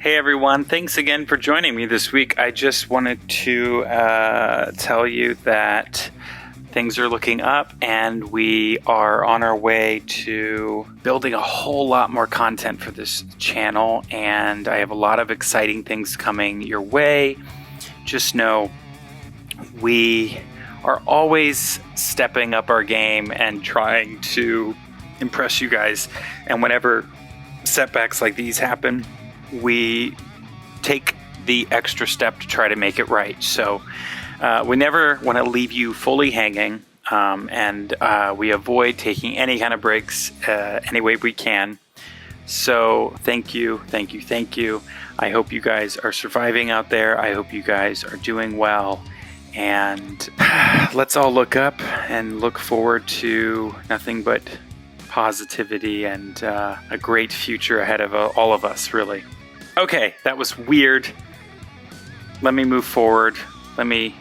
Hey everyone, thanks again for joining me this week. I just wanted to tell you that things are looking up and we are on our way to building a whole lot more content for this channel, and I have a lot of exciting things coming your way. Just know we are always stepping up our game and trying to impress you guys, and whenever setbacks like these happen, we take the extra step to try to make it right. So we never want to leave you fully hanging, and we avoid taking any kind of breaks any way we can. So thank you. I hope you guys are surviving out there. I hope you guys are doing well. And let's all look up and look forward to nothing but positivity and a great future ahead of all of us, really. Okay, that was weird. Let me move forward. Let me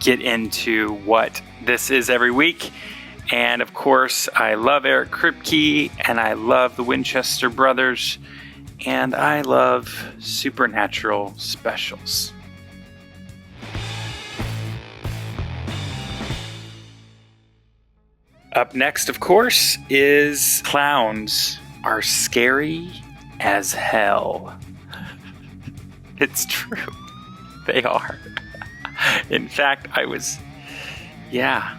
get into what this is every week. And of course, I love Eric Kripke, and I love the Winchester brothers, and I love supernatural specials. Up next, of course, is clowns are scary as hell. It's true. They are. In fact, yeah.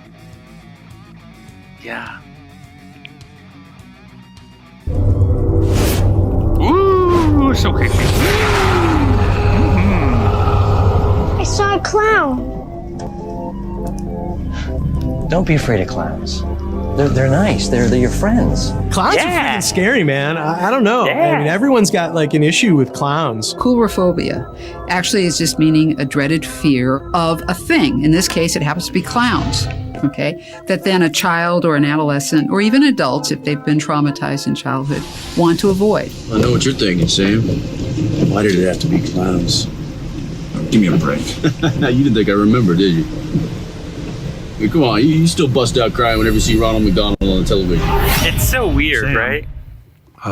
Ooh, so creepy. I saw a clown. Don't be afraid of clowns. They're nice. They're your friends. Clowns are freaking scary, man. I don't know. I mean, everyone's got like an issue with clowns. Coulrophobia actually is just meaning a dreaded fear of a thing. In this case, it happens to be clowns. Okay, that then a child or an adolescent or even adults, if they've been traumatized in childhood, want to avoid. I know what you're thinking, Sam. Why did it have to be clowns? Give me a break. You didn't think I remember, did you? I mean, come on, you still bust out crying whenever you see Ronald McDonald on the television. It's so weird, Sam, right?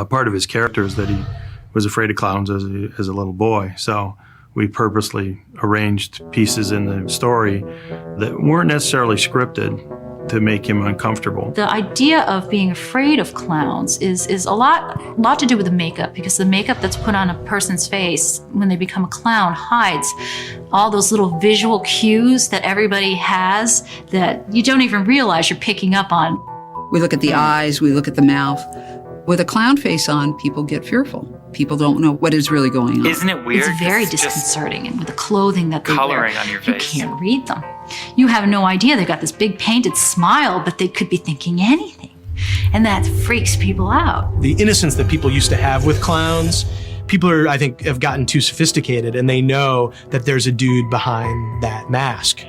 Part of his character is that he was afraid of clowns as a little boy. So we purposely arranged pieces in the story that weren't necessarily scripted to make him uncomfortable. The idea of being afraid of clowns is a lot to do with the makeup, because the makeup that's put on a person's face when they become a clown hides all those little visual cues that everybody has that you don't even realize you're picking up on. We look at the eyes, we look at the mouth. With a clown face on, people get fearful. People don't know what is really going on. Isn't it weird? It's very disconcerting, and with the clothing that they coloring wear, on your face. You can't read them. You have no idea. They've got this big painted smile, but they could be thinking anything. And that freaks people out. The innocence that people used to have with clowns, people I think, have gotten too sophisticated, and they know that there's a dude behind that mask.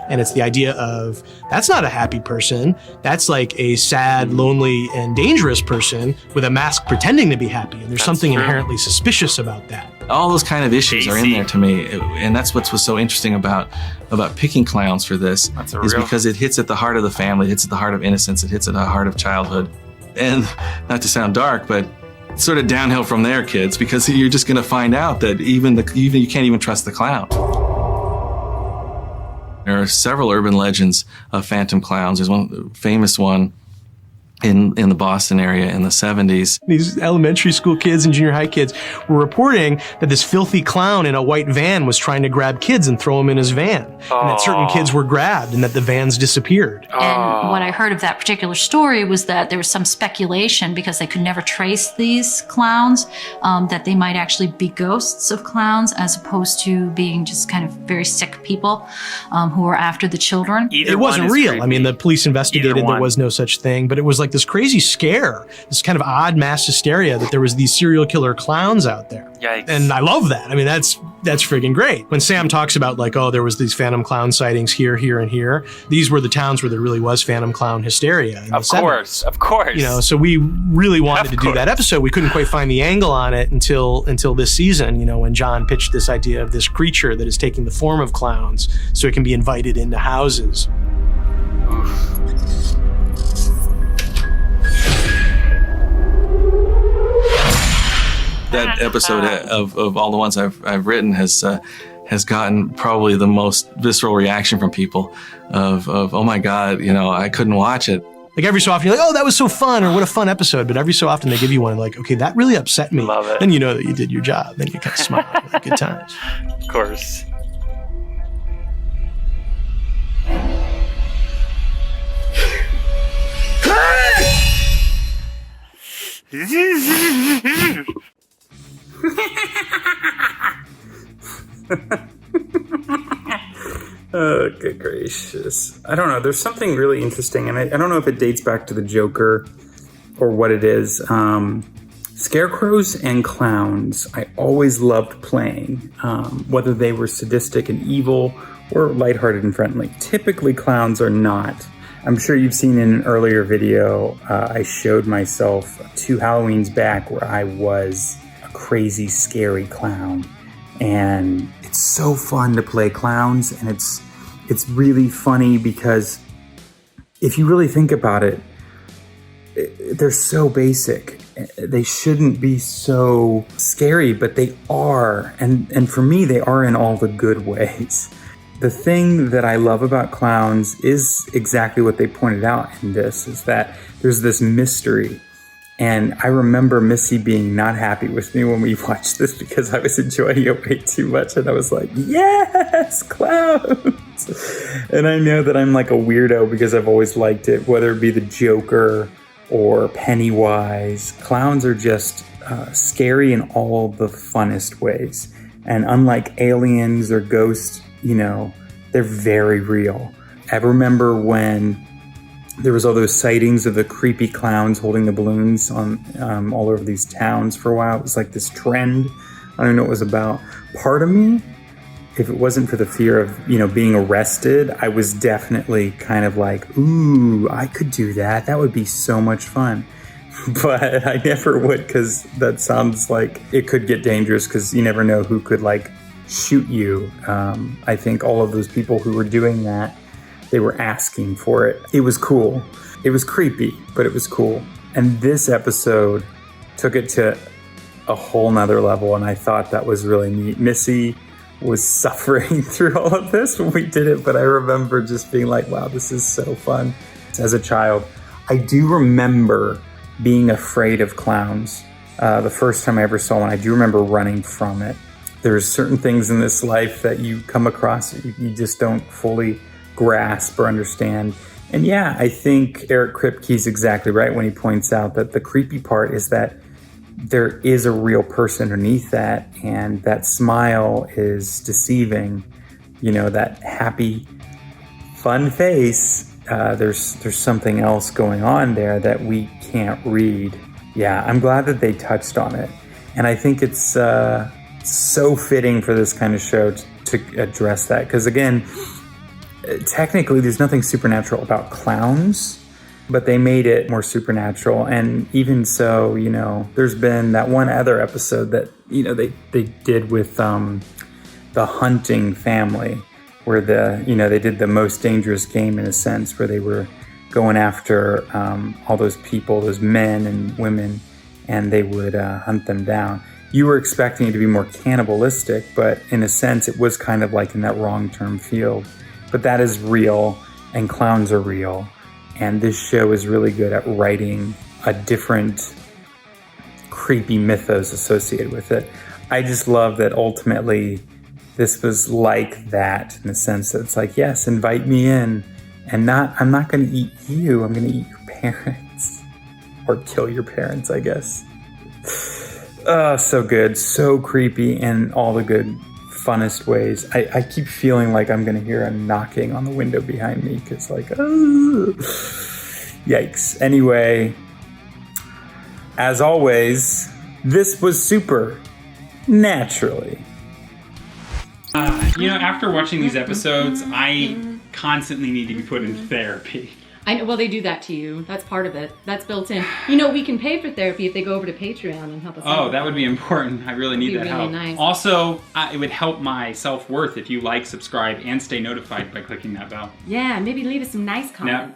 And it's the idea of, that's not a happy person. That's like a sad, lonely, and dangerous person with a mask pretending to be happy. And there's something inherently suspicious about that. All those kind of issues are in there to me. And that's what was so interesting about picking clowns for this, is because it hits at the heart of the family, it hits at the heart of innocence, it hits at the heart of childhood. And not to sound dark, but it's sort of downhill from there, kids, because you're just going to find out that even you can't even trust the clown. There are several urban legends of phantom clowns. There's one famous one in the Boston area in the 70s. These elementary school kids and junior high kids were reporting that this filthy clown in a white van was trying to grab kids and throw them in his van. And that certain kids were grabbed and that the vans disappeared. And what I heard of that particular story was that there was some speculation, because they could never trace these clowns, that they might actually be ghosts of clowns as opposed to being just kind of very sick people who were after the children. It wasn't real. I mean, the police investigated, there was no such thing, but it was like this crazy scare, this kind of odd mass hysteria that there was these serial killer clowns out there. Yikes. And I love that. I mean, that's friggin' great. When Sam talks about like, oh, there was these phantom clown sightings here, and here, these were the towns where there really was phantom clown hysteria. Of course. You know, so we really wanted to do that episode. We couldn't quite find the angle on it until this season, you know, when John pitched this idea of this creature that is taking the form of clowns so it can be invited into houses. that episode of all the ones I've written has gotten probably the most visceral reaction from people of oh my God, I couldn't watch it. Like every so often you're like, oh, that was so fun, or what a fun episode. But every so often they give you one like, okay, that really upset me. Love it. Then you know that you did your job. Then you kind of smile. Like, good times. Of course. Oh, good gracious. I don't know. There's something really interesting, and I don't know if it dates back to the Joker or what it is. Scarecrows and clowns, I always loved playing, whether they were sadistic and evil or lighthearted and friendly. Typically, clowns are not. I'm sure you've seen in an earlier video, I showed myself 2 Halloweens back where I was a crazy, scary clown. And it's so fun to play clowns, and it's really funny because if you really think about it, they're so basic. They shouldn't be so scary, but they are. And for me, they are in all the good ways. The thing that I love about clowns is exactly what they pointed out in this, is that there's this mystery. And I remember Missy being not happy with me when we watched this because I was enjoying it way too much. And I was like, yes, clowns. And I know that I'm like a weirdo because I've always liked it, whether it be the Joker or Pennywise. Clowns are just scary in all the funnest ways. And unlike aliens or ghosts, they're very real. I remember when there was all those sightings of the creepy clowns holding the balloons on all over these towns for a while. It was like this trend. I don't know what it was about. Part of me, if it wasn't for the fear of, being arrested, I was definitely kind of like, ooh, I could do that. That would be so much fun. But I never would, because that sounds like it could get dangerous, because you never know who could shoot you. I think all of those people who were doing that, they were asking for it. It was cool. It was creepy, but it was cool. And this episode took it to a whole nother level, and I thought that was really neat. Missy was suffering through all of this when we did it, but I remember just being like, wow, this is so fun. As a child, I do remember being afraid of clowns. The first time I ever saw one, I do remember running from it. There's certain things in this life that you come across you just don't fully grasp or understand. And yeah, I think Eric Kripke's exactly right when he points out that the creepy part is that there is a real person underneath that, and that smile is deceiving. That happy, fun face, there's something else going on there that we can't read. Yeah, I'm glad that they touched on it. And I think it's so fitting for this kind of show to address that. Because again, technically there's nothing supernatural about clowns, but they made it more supernatural. And even so, there's been that one other episode that, they did with the hunting family, where they did the most dangerous game in a sense, where they were going after all those people, those men and women, and they would hunt them down. You were expecting it to be more cannibalistic, but in a sense it was kind of like in that wrong-term field. But that is real, and clowns are real. And this show is really good at writing a different creepy mythos associated with it. I just love that ultimately this was like that, in the sense that it's like, yes, invite me in, and I'm not going to eat you, I'm going to eat your parents. Or kill your parents, I guess. Oh, so good, so creepy in all the good, funnest ways. I keep feeling like I'm going to hear a knocking on the window behind me, because yikes. Anyway, as always, this was super naturally. After watching these episodes, I constantly need to be put in therapy. I know, well, they do that to you. That's part of it. That's built in. We can pay for therapy if they go over to Patreon and help us out. Oh, that would be important. I really need that help. Nice. Also, it would help my self-worth if you like, subscribe, and stay notified by clicking that bell. Yeah, maybe leave us some nice comments.